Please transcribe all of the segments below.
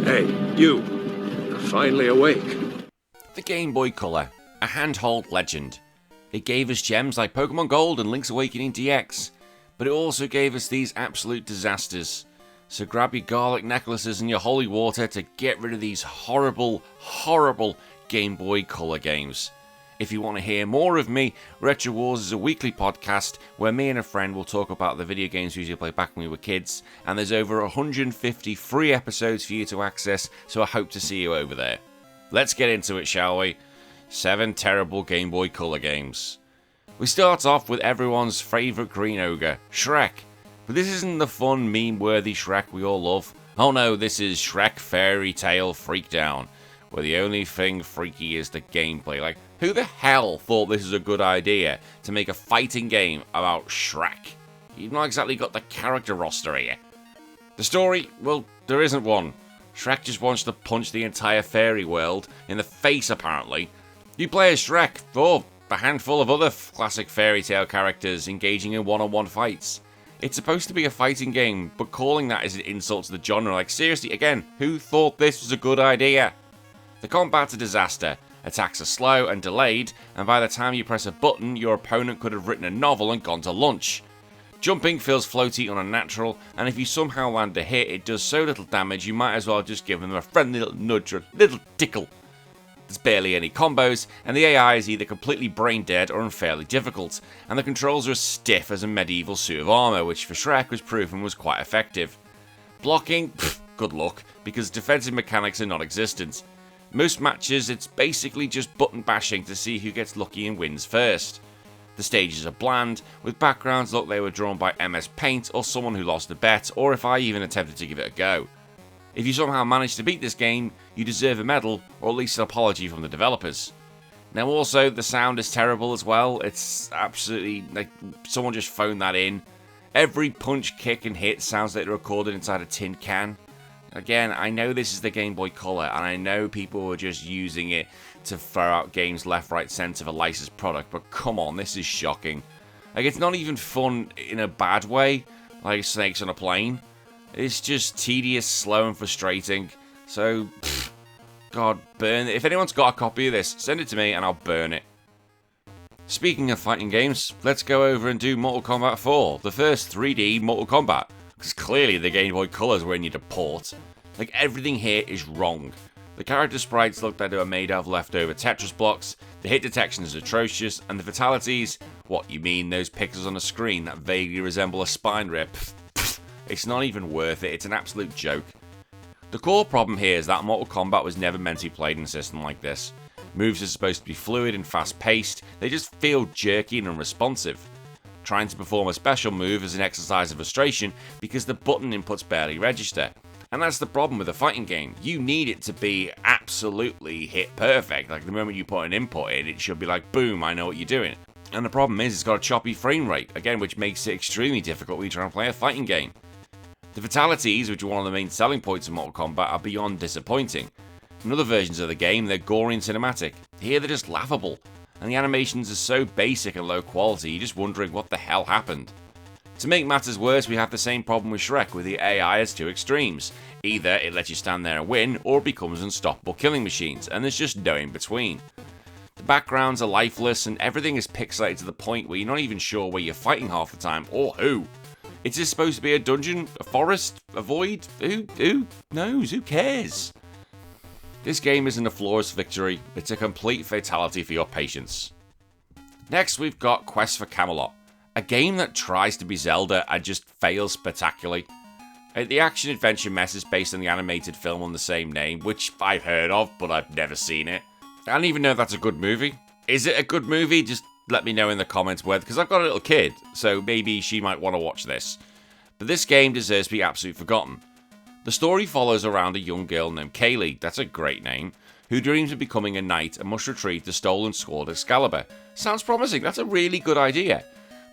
Hey, you. You're finally awake. The Game Boy Color, a handheld legend. It gave us gems like Pokemon Gold and Link's Awakening DX, but it also gave us these absolute disasters. So grab your garlic necklaces and your holy water to get rid of these horrible, horrible Game Boy Color games. If you want to hear more of me, Retro Wars is a weekly podcast where me and a friend will talk about the video games we usually played back when we were kids, and there's over 150 free episodes for you to access, so I hope to see you over there. Let's get into it, shall we? 7 terrible Game Boy Color games. We start off with everyone's favourite green ogre, Shrek. But this isn't the fun, meme-worthy Shrek we all love. Oh no, this is Shrek Fairy Tale Freakdown, where the only thing freaky is the gameplay. Like, who the hell thought this is a good idea to make a fighting game about Shrek? You've not exactly got the character roster here. The story? Well, there isn't one. Shrek just wants to punch the entire fairy world in the face, apparently. You play as Shrek, or a handful of other classic fairy tale characters engaging in one-on-one fights. It's supposed to be a fighting game, but calling that is an insult to the genre. Like, seriously, again, who thought this was a good idea? The combat's a disaster. Attacks are slow and delayed, and by the time you press a button, your opponent could have written a novel and gone to lunch. Jumping feels floaty and unnatural, and if you somehow land a hit, it does so little damage you might as well just give them a friendly little nudge or a little tickle. There's barely any combos, and the AI is either completely brain dead or unfairly difficult, and the controls are as stiff as a medieval suit of armour, which for Shrek was proven was quite effective. Blocking? Pfft, good luck, because defensive mechanics are non-existent. Most matches, it's basically just button bashing to see who gets lucky and wins first. The stages are bland, with backgrounds look they were drawn by MS Paint or someone who lost a bet, or if I even attempted to give it a go. If you somehow manage to beat this game, you deserve a medal, or at least an apology from the developers. Now also, the sound is terrible as well. It's absolutely, like, someone just phoned that in. Every punch, kick and hit sounds like they're recorded inside a tin can. Again, I know this is the Game Boy Color, and I know people were just using it to throw out games left, right, centre for licensed product, but come on, this is shocking. Like, it's not even fun in a bad way, like Snakes on a Plane. It's just tedious, slow, and frustrating. So, God, burn it. If anyone's got a copy of this, send it to me and I'll burn it. Speaking of fighting games, let's go over and do Mortal Kombat 4, the first 3D Mortal Kombat. Because clearly the Game Boy Color's where you need a port. Like, everything here is wrong. The character sprites look like they were made out of leftover Tetris blocks, the hit detection is atrocious, and the fatalities, what, you mean those pixels on a screen that vaguely resemble a spine rip? It's not even worth it, it's an absolute joke. The core problem here is that Mortal Kombat was never meant to be played in a system like this. Moves are supposed to be fluid and fast-paced, they just feel jerky and unresponsive. Trying to perform a special move is an exercise of frustration because the button inputs barely register. And that's the problem with a fighting game. You need it to be absolutely hit perfect. Like, the moment you put an input in, it should be like, boom, I know what you're doing. And the problem is it's got a choppy frame rate, again, which makes it extremely difficult when you try and play a fighting game. The fatalities, which are one of the main selling points of Mortal Kombat, are beyond disappointing. In other versions of the game, they're gory and cinematic. Here, they're just laughable. And the animations are so basic and low quality, you're just wondering what the hell happened. To make matters worse, we have the same problem with Shrek, with the AI as two extremes. Either it lets you stand there and win, or it becomes unstoppable killing machines, and there's just no in between. The backgrounds are lifeless, and everything is pixelated to the point where you're not even sure where you're fighting half the time, or who. Is this supposed to be a dungeon? A forest? A void? Who knows? Who cares? This game isn't a flawless victory, it's a complete fatality for your patience. Next, we've got Quest for Camelot, a game that tries to be Zelda and just fails spectacularly. The action-adventure mess is based on the animated film on the same name, which I've heard of, but I've never seen it. I don't even know if that's a good movie. Is it a good movie? Just let me know in the comments whether, because I've got a little kid, so maybe she might want to watch this. But this game deserves to be absolutely forgotten. The story follows around a young girl named Kaylee, that's a great name, who dreams of becoming a knight and must retrieve the stolen sword Excalibur. Sounds promising, that's a really good idea.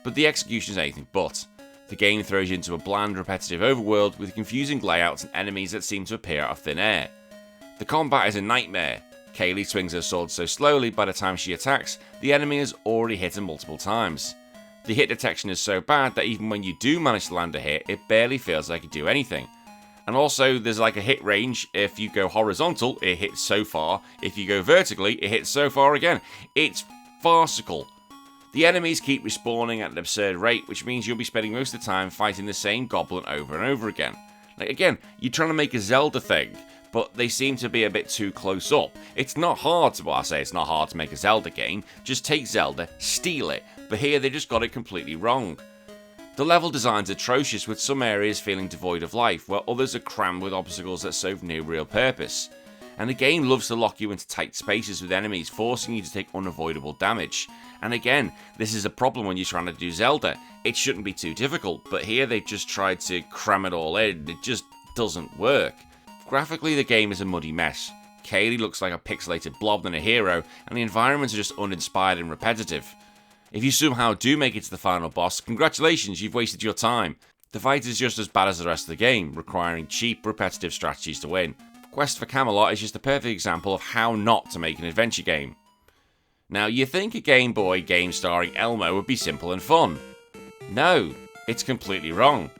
But the execution is anything but. The game throws you into a bland, repetitive overworld with confusing layouts and enemies that seem to appear out of thin air. The combat is a nightmare. Kaylee swings her sword so slowly by the time she attacks, the enemy has already hit her multiple times. The hit detection is so bad that even when you do manage to land a hit, it barely feels like you do anything. And also, there's like a hit range. If you go horizontal, it hits so far. If you go vertically, it hits so far again. It's farcical. The enemies keep respawning at an absurd rate, which means you'll be spending most of the time fighting the same goblin over and over again. Like, again, you're trying to make a Zelda thing, but they seem to be a bit too close up. It's not hard to, well, I say it's not hard to make a Zelda game. Just take Zelda, steal it. But here they just got it completely wrong. The level design's atrocious, with some areas feeling devoid of life, while others are crammed with obstacles that serve no real purpose. And the game loves to lock you into tight spaces with enemies, forcing you to take unavoidable damage. And again, this is a problem when you're trying to do Zelda. It shouldn't be too difficult, but here they've just tried to cram it all in. It just doesn't work. Graphically, the game is a muddy mess. Kaylee looks like a pixelated blob than a hero, and the environments are just uninspired and repetitive. If you somehow do make it to the final boss, congratulations, you've wasted your time. The fight is just as bad as the rest of the game, requiring cheap, repetitive strategies to win. Quest for Camelot is just a perfect example of how not to make an adventure game. Now, you think a Game Boy game starring Elmo would be simple and fun. No, it's completely wrong.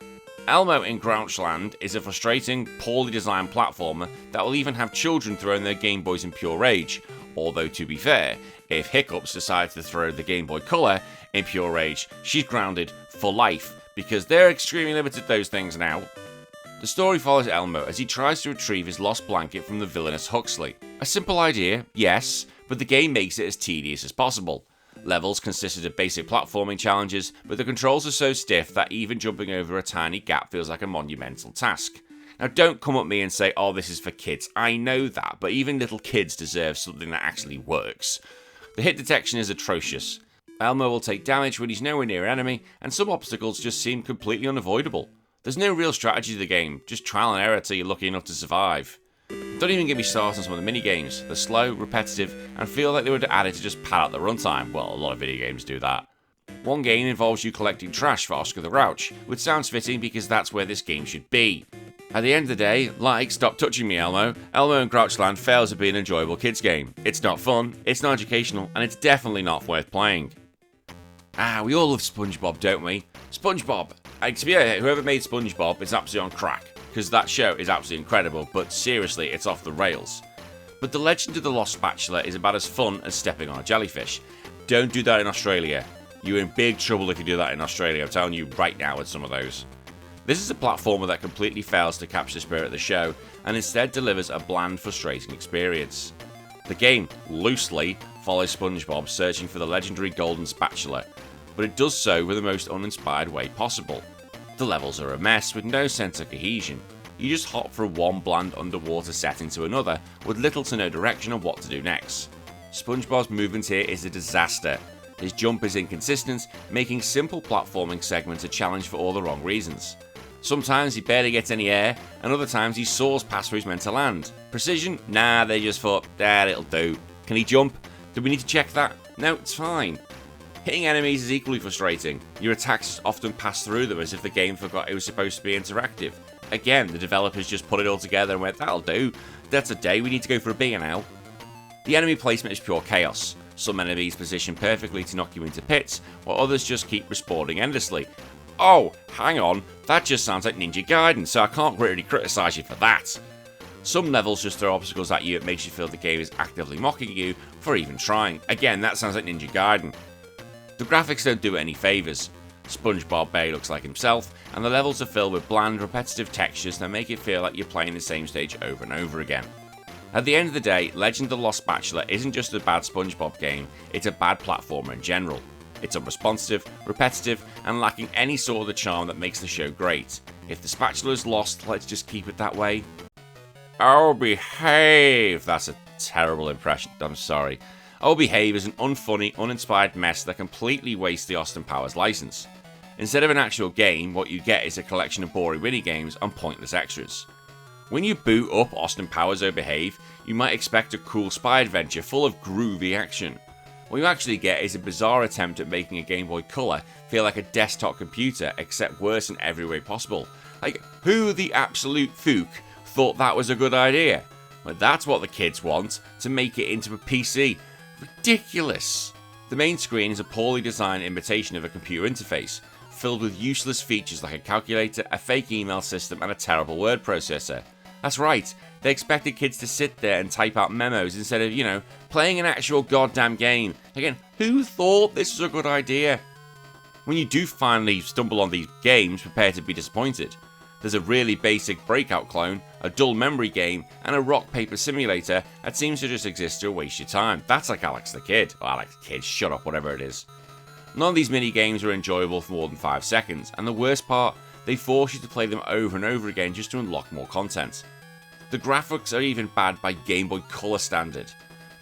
Elmo in Grouchland is a frustrating, poorly designed platformer that will even have children throwing their Game Boys in pure rage. Although, to be fair, if Hiccups decides to throw the Game Boy Color in pure rage, she's grounded for life, because they're extremely limited, those things now. The story follows Elmo as he tries to retrieve his lost blanket from the villainous Huxley. A simple idea, yes, but the game makes it as tedious as possible. Levels consisted of basic platforming challenges, but the controls are so stiff that even jumping over a tiny gap feels like a monumental task. Now, don't come at me and say, oh, this is for kids. I know that, but even little kids deserve something that actually works. The hit detection is atrocious. Elmo will take damage when he's nowhere near an enemy, and some obstacles just seem completely unavoidable. There's no real strategy to the game, just trial and error till you're lucky enough to survive. Don't even get me started on some of the mini-games. They're slow, repetitive, and feel like they were added to just pad out the runtime. Well, a lot of video games do that. One game involves you collecting trash for Oscar the Grouch, which sounds fitting because that's where this game should be. At the end of the day, like Stop Touching Me Elmo, Elmo in Grouchland fails to be an enjoyable kids game. It's not fun, it's not educational, and it's definitely not worth playing. We all love SpongeBob, don't we? SpongeBob! Whoever made SpongeBob is absolutely on crack, because that show is absolutely incredible, but seriously, it's off the rails. But The Legend of the Lost Spatula is about as fun as stepping on a jellyfish. Don't do that in Australia. You're in big trouble if you do that in Australia, I'm telling you right now with some of those. This is a platformer that completely fails to capture the spirit of the show, and instead delivers a bland, frustrating experience. The game, loosely, follows SpongeBob searching for the legendary golden spatula, but it does so with the most uninspired way possible. The levels are a mess with no sense of cohesion. You just hop from one bland underwater setting to another with little to no direction on what to do next. SpongeBob's movement here is a disaster. His jump is inconsistent, making simple platforming segments a challenge for all the wrong reasons. Sometimes he barely gets any air, and other times he soars past where he's meant to land. Precision? Nah, they just thought, it'll do. Can he jump? Do we need to check that? No, it's fine. Hitting enemies is equally frustrating. Your attacks often pass through them as if the game forgot it was supposed to be interactive. Again, the developers just put it all together and went, that'll do. That's a day, we need to go for a beer now. The enemy placement is pure chaos. Some enemies position perfectly to knock you into pits, while others just keep respawning endlessly. Oh, hang on, that just sounds like Ninja Gaiden, so I can't really criticise you for that. Some levels just throw obstacles at you that makes you feel the game is actively mocking you for even trying. Again, that sounds like Ninja Gaiden. The graphics don't do it any favours. SpongeBob Bay looks like himself, and the levels are filled with bland, repetitive textures that make it feel like you're playing the same stage over and over again. At the end of the day, Legend of the Lost Spatula isn't just a bad SpongeBob game, it's a bad platformer in general. It's unresponsive, repetitive, and lacking any sort of the charm that makes the show great. If the spatula is lost, let's just keep it that way. Oh, behave! That's a terrible impression, I'm sorry. Oh, behave is an unfunny, uninspired mess that completely wastes the Austin Powers license. Instead of an actual game, what you get is a collection of boring minigames and pointless extras. When you boot up Austin Powers Oh Behave, you might expect a cool spy adventure full of groovy action. What you actually get is a bizarre attempt at making a Game Boy Color feel like a desktop computer, except worse in every way possible. Like, who the absolute fook thought that was a good idea? Well, that's what the kids want, to make it into a PC. Ridiculous! The main screen is a poorly designed imitation of a computer interface, filled with useless features like a calculator, a fake email system, and a terrible word processor. That's right, they expected kids to sit there and type out memos instead of, playing an actual goddamn game. Again, who thought this was a good idea? When you do finally stumble on these games, prepare to be disappointed. There's a really basic Breakout clone, a dull memory game, and a rock paper simulator that seems to just exist to waste your time. That's like Alex the Kid. Oh, Alex the Kid, shut up, whatever it is. None of these mini games are enjoyable for more than 5 seconds, and the worst part, they force you to play them over and over again just to unlock more content. The graphics are even bad by Game Boy Color standard.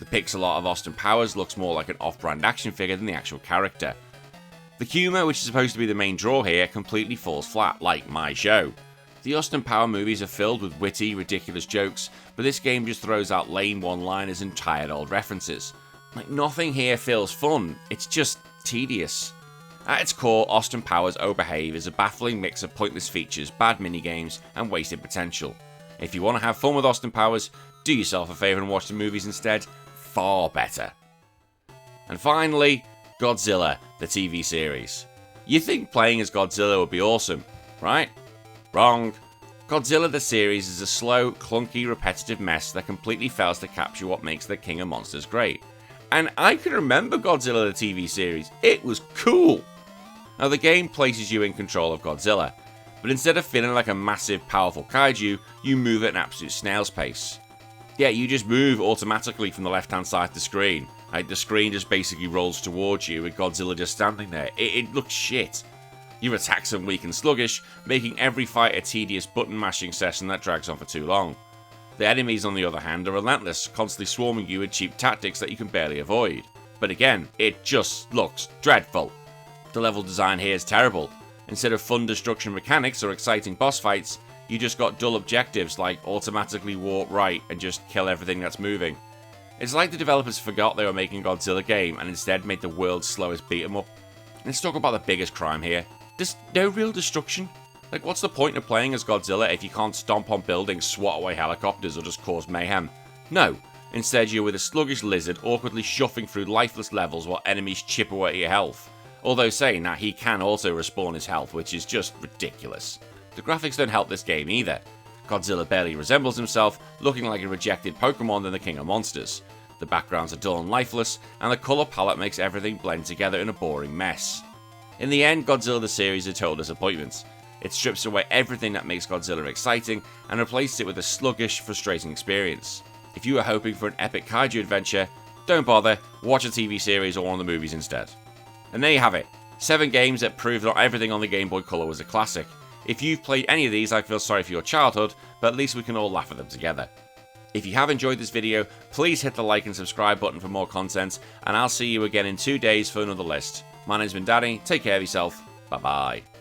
The pixel art of Austin Powers looks more like an off-brand action figure than the actual character. The humour, which is supposed to be the main draw here, completely falls flat, like my show. The Austin Power movies are filled with witty, ridiculous jokes, but this game just throws out lame one-liners and tired old references. Like, nothing here feels fun, it's just tedious. At its core, Austin Powers Oh Behave is a baffling mix of pointless features, bad minigames, and wasted potential. If you want to have fun with Austin Powers, do yourself a favour and watch the movies instead. Far better. And finally, Godzilla, the TV series. You think playing as Godzilla would be awesome, right? Wrong. Godzilla the series is a slow, clunky, repetitive mess that completely fails to capture what makes the King of Monsters great. And I can remember Godzilla the TV series. It was cool. Now the game places you in control of Godzilla, but instead of feeling like a massive, powerful kaiju, you move at an absolute snail's pace. Yeah, you just move automatically from the left-hand side of the screen. Like, the screen just basically rolls towards you with Godzilla just standing there. It looks shit. Your attacks are weak and sluggish, making every fight a tedious button-mashing session that drags on for too long. The enemies, on the other hand, are relentless, constantly swarming you with cheap tactics that you can barely avoid. But again, it just looks dreadful. The level design here is terrible. Instead of fun destruction mechanics or exciting boss fights, you just got dull objectives like automatically warp right and just kill everything that's moving. It's like the developers forgot they were making a Godzilla game and instead made the world's slowest beat 'em up. Let's talk about the biggest crime here. There's no real destruction. Like, what's the point of playing as Godzilla if you can't stomp on buildings, swat away helicopters, or just cause mayhem? No. Instead, you're with a sluggish lizard awkwardly shuffling through lifeless levels while enemies chip away at your health. Although saying that, he can also respawn his health, which is just ridiculous. The graphics don't help this game either. Godzilla barely resembles himself, looking like a rejected Pokemon than the King of Monsters. The backgrounds are dull and lifeless, and the colour palette makes everything blend together in a boring mess. In the end, Godzilla the series is a total disappointment. It strips away everything that makes Godzilla exciting and replaces it with a sluggish, frustrating experience. If you are hoping for an epic kaiju adventure, don't bother, watch a TV series or one of the movies instead. And there you have it, 7 games that prove not everything on the Game Boy Color was a classic. If you've played any of these, I feel sorry for your childhood, but at least we can all laugh at them together. If you have enjoyed this video, please hit the like and subscribe button for more content, and I'll see you again in 2 days for another list. My name's been Danny, take care of yourself, bye bye.